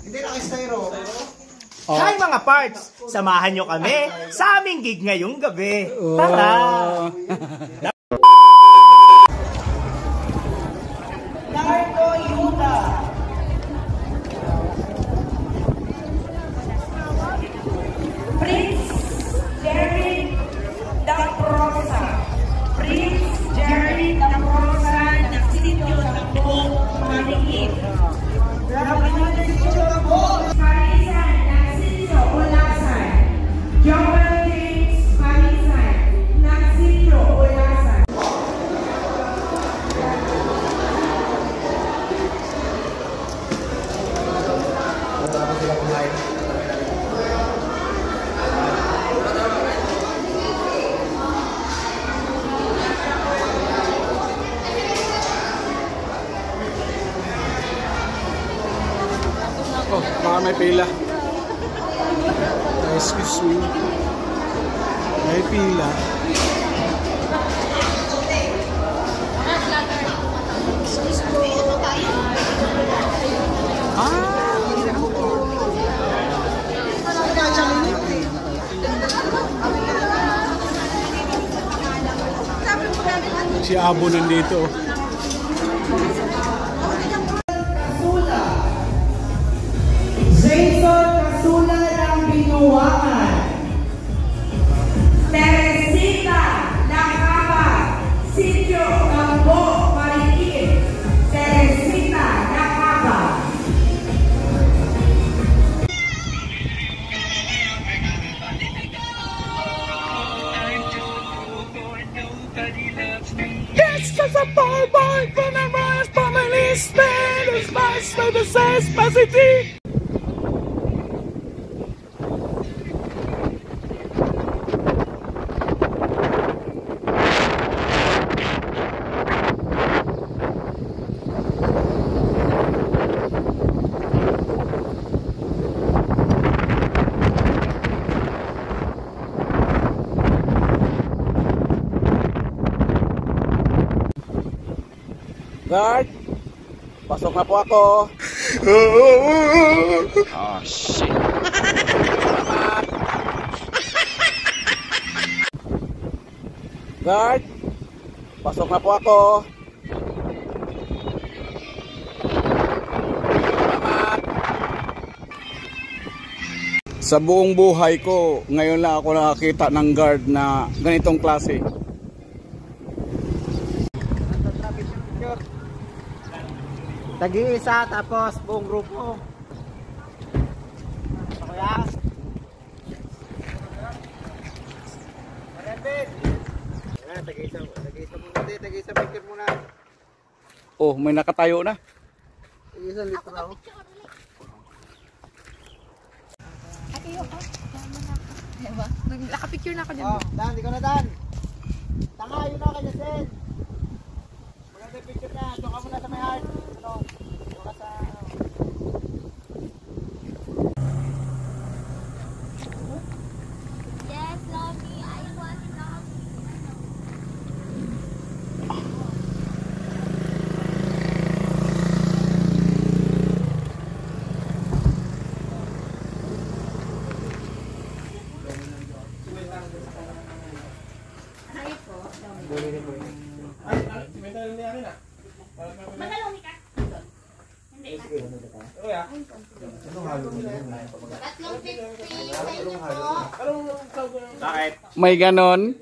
Hindi na styro. Hi mga parts! Samahan nyo kami sa aming gig ngayong gabi. Tara! Nardo Yuta! Prince Jerry Daprosa. Prince Jerry Daprosa ng sitio ng buong Marikit. Rabanatan sitio ng buong Parisan ng sitio Ulasan. Joel James Parisan ng sitio Ulasan. Oh, baka may pila. Excuse me. May pila. Si Abo nandito. Jason Casula ng Binuangan. Teresita Nakaba, sitio Cambo, Marikit. Teresita Nakaba. Yes, cause a boy from the rise from my list, man, is my baby says, positive. Guard, pasok na po ako. Oh, shit. Guard, pasok na po ako. Sa buong buhay ko, ngayon lang ako nakakita ng guard na ganitong klase. Tag-iisa tapos buong grupo. Kuya. Tag-isa maker muna. Oh, may nakatayo na. Tag-isa litro ako. Diba? Nakapicture na ako dyan. Oh, Dan, di ko na Dan. Tanga, yun na kanya Sen. Maganda picture na. Doon ka muna sa may heart. Ano? Doon ka sa... Yes, Lovey, I want love. May ganon.